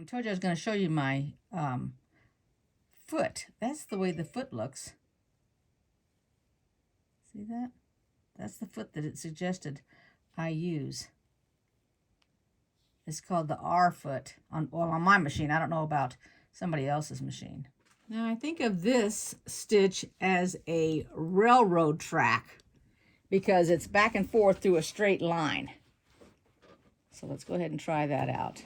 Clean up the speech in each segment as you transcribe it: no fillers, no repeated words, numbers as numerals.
told you I was going to show you my foot. That's the way the foot looks. See that? That's the foot that it suggested I use. It's called the R foot on my machine. I don't know about somebody else's machine. Now I think of this stitch as a railroad track because it's back and forth through a straight line. So let's go ahead and try that out.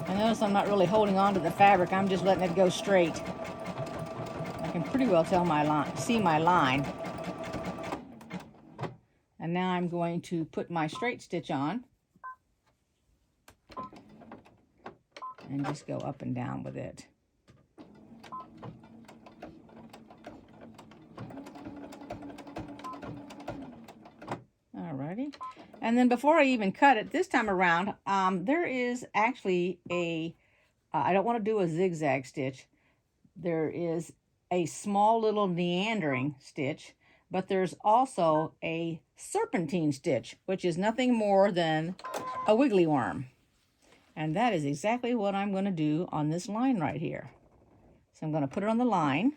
I notice I'm not really holding on to the fabric. I'm just letting it go straight. I can pretty well tell my line, see my line. And now I'm going to put my straight stitch on and just go up and down with it. Alrighty. And then before I even cut it this time around, there is actually a, I don't want to do a zigzag stitch. There is a small little meandering stitch, but there's also a serpentine stitch, which is nothing more than a wiggly worm. And that is exactly what I'm going to do on this line right here. So I'm going to put it on the line.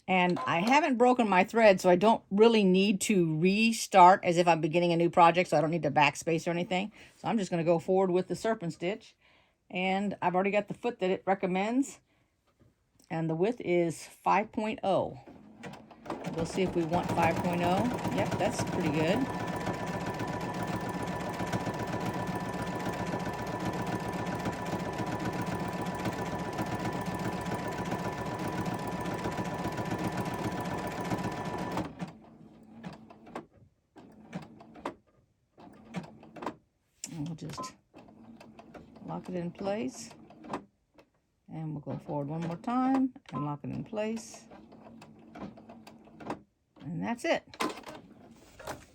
And I haven't broken my thread, so I don't really need to restart as if I'm beginning a new project, so I don't need to backspace or anything. So I'm just going to go forward with the serpent stitch. And I've already got the foot that it recommends. And the width is 5.0. We'll see if we want 5.0. Yep, that's pretty good. And we'll just lock it in place. And we'll go forward one more time and lock it in place. And that's it.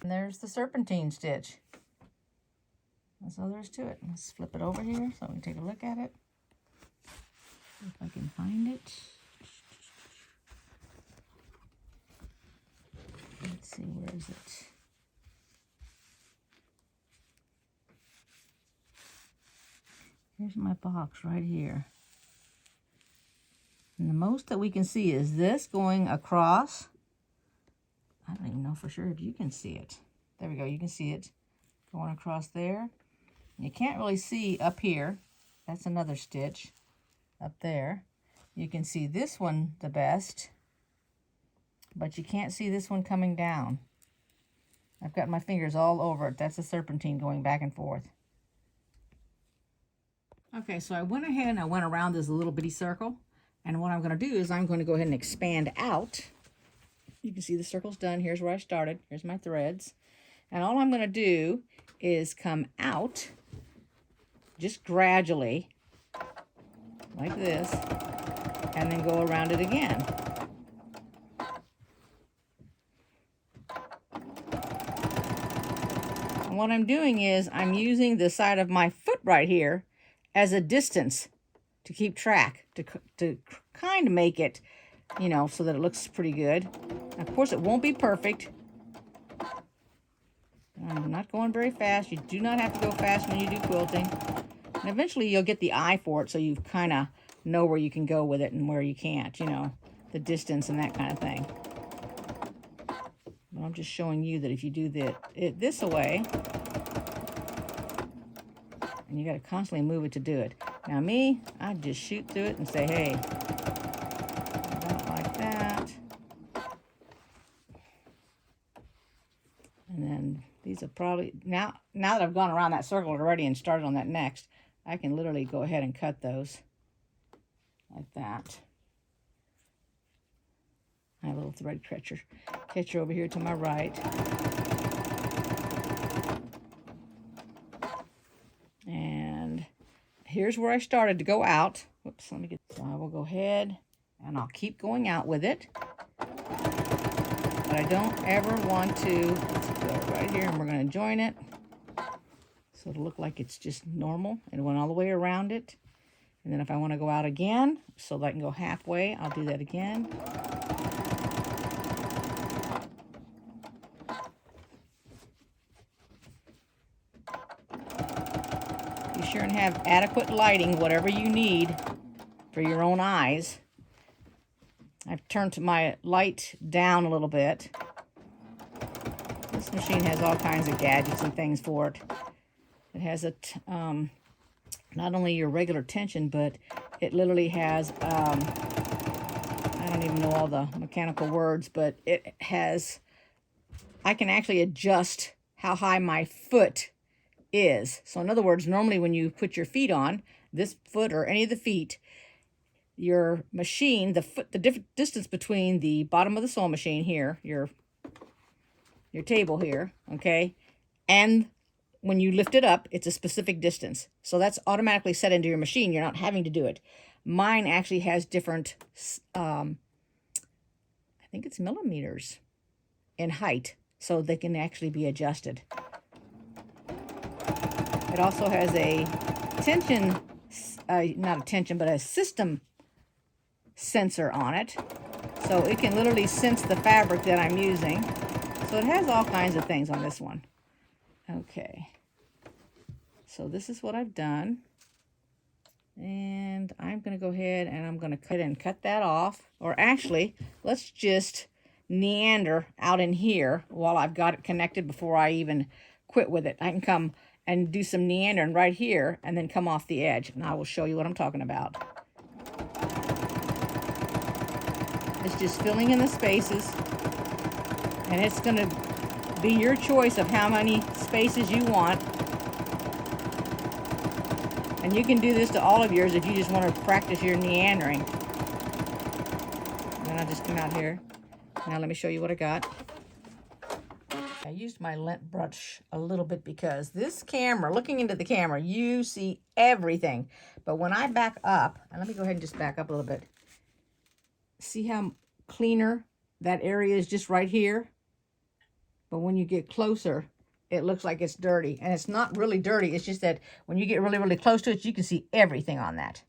And there's the serpentine stitch. That's all there is to it. Let's flip it over here so we can take a look at it. If I can find it. Let's see, where is it? Here's my box right here. And the most that we can see is this going across. I don't even know for sure if you can see it. There we go, you can see it going across there. You can't really see up here. That's another stitch up there. You can see this one the best, but you can't see this one coming down. I've got my fingers all over it. That's a serpentine going back and forth. Okay, so I went ahead and I went around this little bitty circle. And what I'm going to do is I'm going to go ahead and expand out. You can see the circle's done. Here's where I started. Here's my threads. And all I'm going to do is come out just gradually, like this, and then go around it again. And what I'm doing is I'm using the side of my foot right here as a distance to keep track, to kind of make it, you know, so that it looks pretty good. Of course, it won't be perfect. I'm not going very fast. You do not have to go fast when you do quilting. And eventually you'll get the eye for it, so you kind of know where you can go with it and where you can't, you know, the distance and that kind of thing. But I'm just showing you that if you do it this way, and you got to constantly move it to do it. Now me, I just shoot through it and say, hey, I don't like that. These are probably, now that I've gone around that circle already and started on that next, I can literally go ahead and cut those like that. I have a little thread catcher over here to my right. And here's where I started to go out. Whoops, let me get, so I will go ahead and I'll keep going out with it. But I don't ever want to, let's go right here and we're going to join it. So it'll look like it's just normal. It went all the way around it. And then if I want to go out again, so that I can go halfway, I'll do that again. Be sure and have adequate lighting, whatever you need for your own eyes. I've turned my light down a little bit. This machine has all kinds of gadgets and things for it. It has a, not only your regular tension, but it literally has, I don't even know all the mechanical words, but it has, I can actually adjust how high my foot is. So in other words, normally when you put your feet on, this foot or any of the feet, your machine, the distance between the bottom of the sewing machine here, your table here, okay, and when you lift it up, it's a specific distance. So that's automatically set into your machine. You're not having to do it. Mine actually has different, I think it's millimeters in height, so they can actually be adjusted. It also has a tension, not a tension, but a system sensor on it. So it can literally sense the fabric that I'm using. So it has all kinds of things on this one. Okay, so this is what I've done, and I'm going to go ahead and I'm going to cut that off, or actually, let's just neander out in here while I've got it connected before I even quit with it. I can come and do some neandering right here and then come off the edge, and I will show you what I'm talking about. It's just filling in the spaces, and it's going to be your choice of how many spaces you want. And you can do this to all of yours if you just want to practice your neandering. And then I'll just come out here. Now let me show you what I got. I used my lint brush a little bit because this camera, looking into the camera, you see everything. But when I back up, and let me go ahead and just back up a little bit. See how cleaner that area is just right here? But when you get closer, it looks like it's dirty. And it's not really dirty. It's just that when you get really, really close to it, you can see everything on that.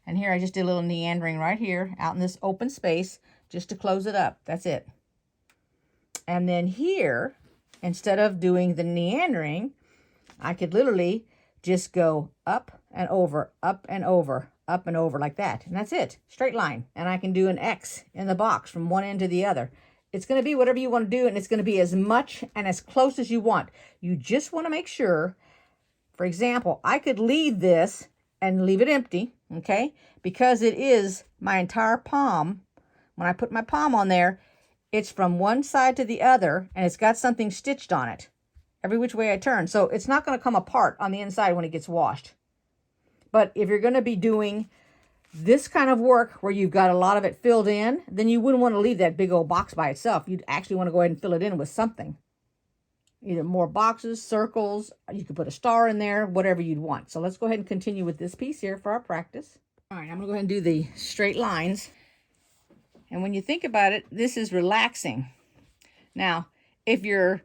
And here I just did a little neandering right here out in this open space just to close it up. That's it. And then here, instead of doing the neandering, I could literally just go up and over, up and over, up and over like that. And that's it. Straight line. And I can do an X in the box from one end to the other. It's going to be whatever you want to do, and it's going to be as much and as close as you want. You just want to make sure, for example, I could leave this and leave it empty, okay? Because it is my entire palm. When I put my palm on there, it's from one side to the other, and it's got something stitched on it every which way I turn. So it's not going to come apart on the inside when it gets washed. But if you're going to be doing this kind of work where you've got a lot of it filled in, then you wouldn't want to leave that big old box by itself. You'd actually want to go ahead and fill it in with something. Either more boxes, circles, you could put a star in there, whatever you'd want. So let's go ahead and continue with this piece here for our practice. All right, I'm going to go ahead and do the straight lines. And when you think about it, this is relaxing. Now, if you're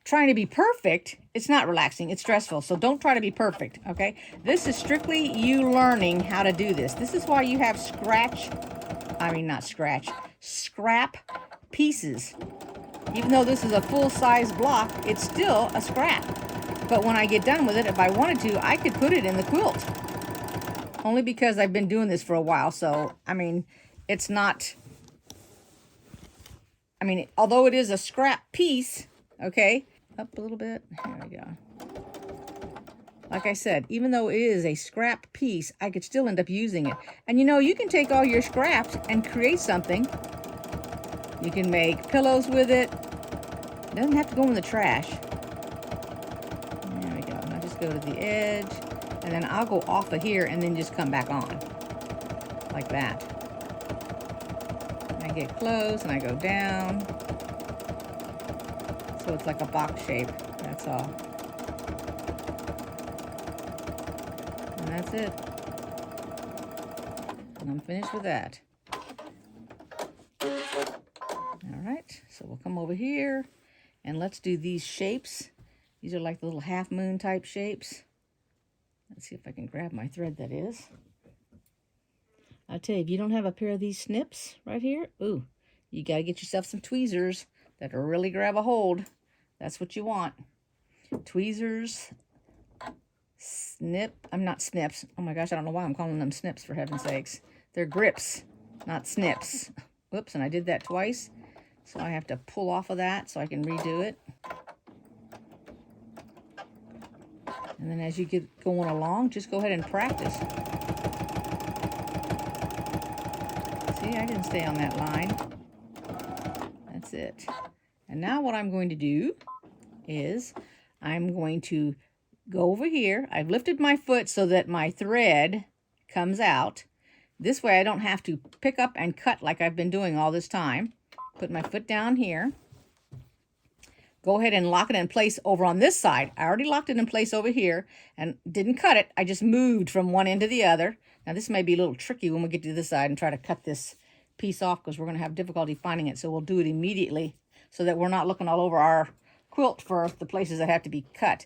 trying to be perfect, it's not relaxing, it's stressful. So don't try to be perfect, okay? This is strictly you learning how to do this. This is why you have scrap pieces. Even though this is a full-size block, it's still a scrap. But when I get done with it, if I wanted to, I could put it in the quilt. Only because I've been doing this for a while. So, I mean, it's not, although it is a scrap piece, okay? Up a little bit. Here we go. Like I said, even though it is a scrap piece, I could still end up using it. And you know, you can take all your scraps and create something. You can make pillows with it. It doesn't have to go in the trash. go to the edge, and then I'll go off of here and then just come back on, like that. I get close and I go down. So it's like a box shape, that's all. And that's it. And I'm finished with that. All right, so we'll come over here and let's do these shapes. These are like the little half moon type shapes. Let's see if I can grab my thread, that is. I'll tell you, if you don't have a pair of these snips right here, ooh, you got to get yourself some tweezers that'll really grab a hold. That's what you want. Tweezers, snip, I'm not snips. Oh my gosh, I don't know why I'm calling them snips, for heaven's sakes. They're grips, not snips. Whoops, and I did that twice. So I have to pull off of that so I can redo it. And then as you get going along, just go ahead and practice. See, I didn't stay on that line. That's it. And now what I'm going to do is I'm going to go over here. I've lifted my foot so that my thread comes out. This way I don't have to pick up and cut like I've been doing all this time. Put my foot down here. Go ahead and lock it in place over on this side. I already locked it in place over here and didn't cut it. I just moved from one end to the other. Now this may be a little tricky when we get to this side and try to cut this piece off because we're going to have difficulty finding it. So we'll do it immediately so that we're not looking all over our quilt for the places that have to be cut.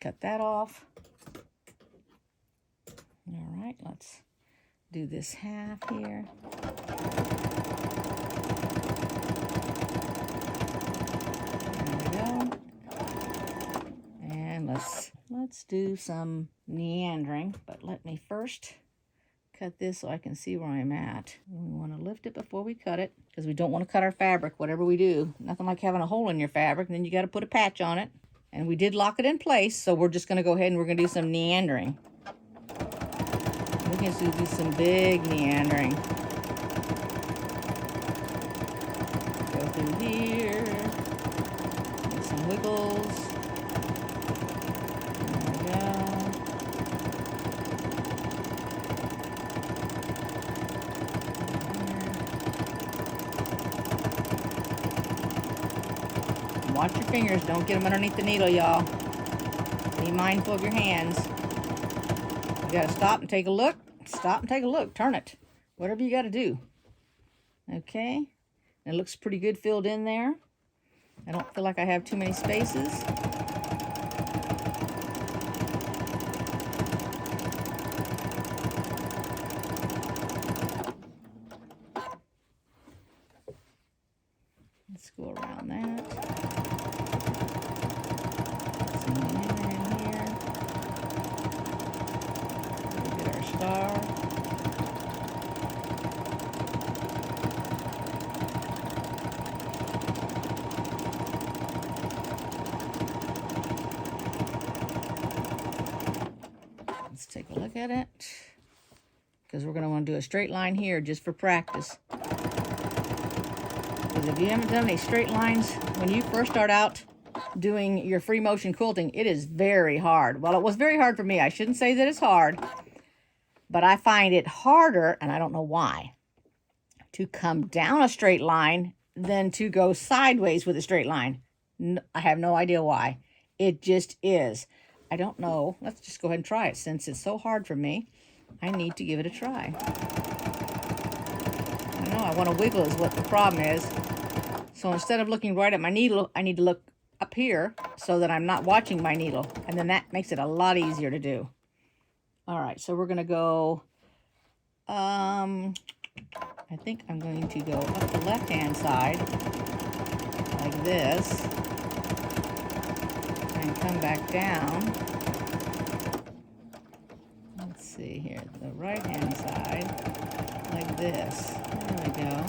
Cut that off. All right, let's do this half here. And let's do some meandering, but let me first cut this so I can see where I'm at. We want to lift it before we cut it because we don't want to cut our fabric, whatever we do. Nothing like having a hole in your fabric, and then you got to put a patch on it. And we did lock it in place, so we're just going to go ahead and we're going to do some meandering. We can do some big meandering. Go through here, make some wiggles. Watch your fingers, don't get them underneath the needle, y'all. Be mindful of your hands. You gotta stop and take a look. Stop and take a look, turn it. Whatever you gotta do. Okay, it looks pretty good filled in there. I don't feel like I have too many spaces. Let's go around that. Star. Let's take a look at it because we're going to want to do a straight line here just for practice. Because if you haven't done any straight lines when you first start out doing your free motion quilting, it is very hard. Well, it was very hard for me. I shouldn't say that it's hard. But I find it harder, and I don't know why, to come down a straight line than to go sideways with a straight line. I have no idea why. It just is. I don't know. Let's just go ahead and try it. Since it's so hard for me, I need to give it a try. I know I want to wiggle is what the problem is. So instead of looking right at my needle, I need to look up here so that I'm not watching my needle. And then that makes it a lot easier to do. All right, so we're going to go, I think I'm going to go up the left-hand side like this and come back down. Let's see here, the right-hand side like this. There we go.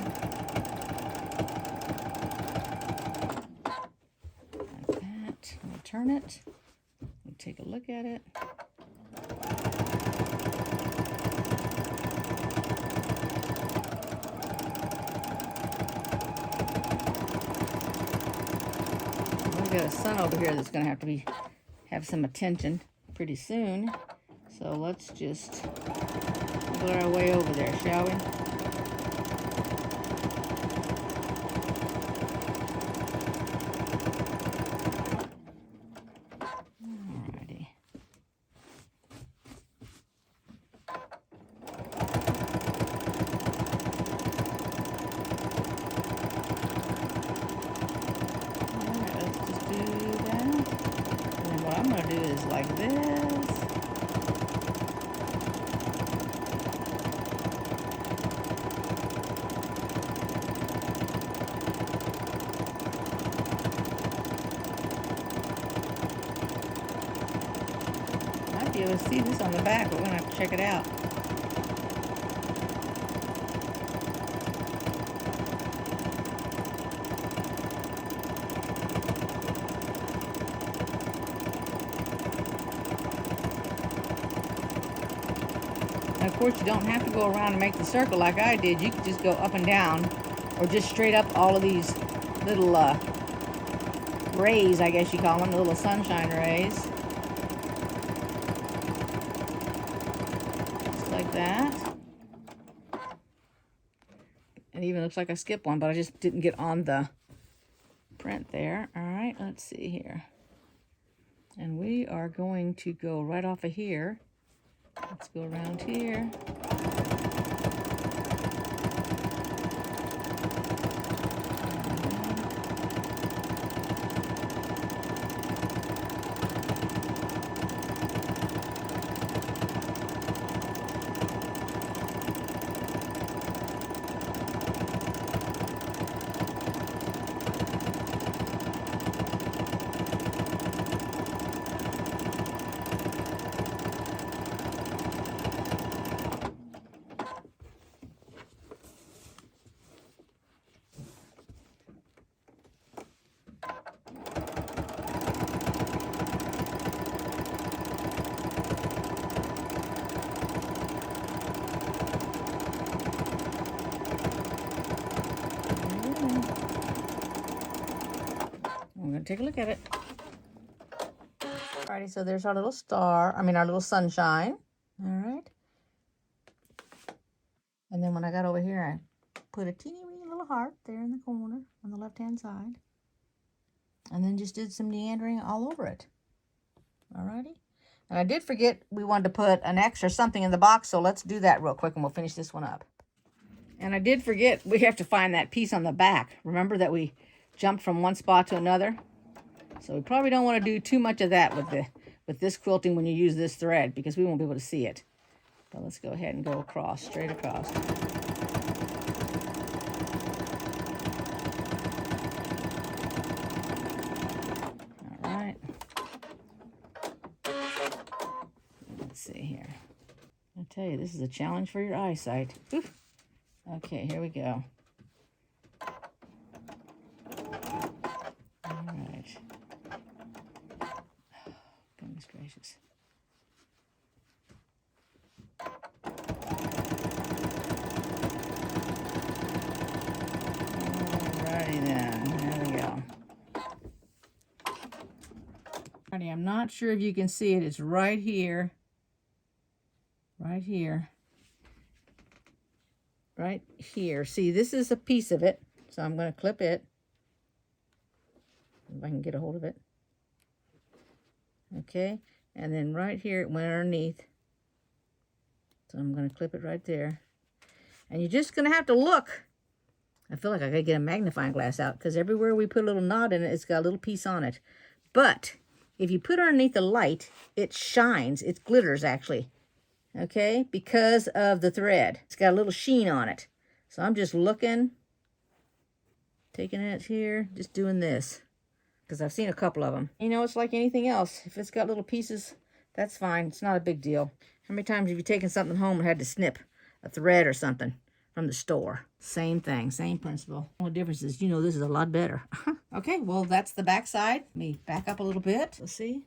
Like that. We'll turn it. We'll take a look at it. We've got a sun over here that's going to have have some attention pretty soon. So let's just wiggle our way over there, shall we? Alrighty. Alright, let's just do that. And then what I'm going to do is like this. Might be able to see this on the back, but we're going to have to check it out. And of course, you don't have to go around and make the circle like I did. You could just go up and down, or just straight up all of these little rays, I guess you call them, the little sunshine rays. Just like that. It even looks like I skipped one, but I just didn't get on the print there. All right, let's see here. And we are going to go right off of here. Let's go around here. We're going to take a look at it. Alrighty, so there's our little star, our little sunshine. All right. And then when I got over here, I put a teeny weeny little heart there in the corner on the left-hand side. And then just did some meandering all over it. Alrighty. And I did forget we wanted to put an X or something in the box, so let's do that real quick and we'll finish this one up. And I did forget we have to find that piece on the back. Remember that we jumped from one spot to another? So we probably don't want to do too much of that with this quilting when you use this thread, because we won't be able to see it. But let's go ahead and go across, straight across. All right. Let's see here. I tell you, this is a challenge for your eyesight. Oof. Okay, here we go. All right. Goodness gracious. Alrighty then, there we go. Alrighty, I'm not sure if you can see it. It's right here. Right here. Right here. See, this is a piece of it, so I'm going to clip it. If I can get a hold of it. Okay, and then right here it went underneath. So I'm going to clip it right there. And you're just going to have to look. I feel like I got to get a magnifying glass out, because everywhere we put a little knot in it, it's got a little piece on it. But if you put it underneath the light, it shines. It glitters, actually. Okay, because of the thread. It's got a little sheen on it. So I'm just looking, taking it here, just doing this, because I've seen a couple of them. You know, it's like anything else. If it's got little pieces, that's fine. It's not a big deal. How many times have you taken something home and had to snip a thread or something from the store? Same thing, same principle. The only difference is, you know, this is a lot better. Okay, well, that's the back side. Let me back up a little bit. Let's see.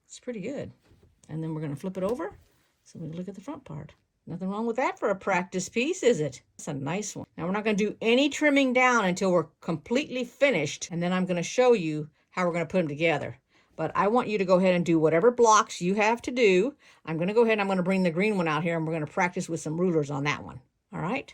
It's pretty good. And then we're going to flip it over so we can look at the front part. Nothing wrong with that for a practice piece, is it? It's a nice one. Now we're not going to do any trimming down until we're completely finished. And then I'm going to show you how we're going to put them together. But I want you to go ahead and do whatever blocks you have to do. I'm going to go ahead and I'm going to bring the green one out here, and we're going to practice with some rulers on that one. All right?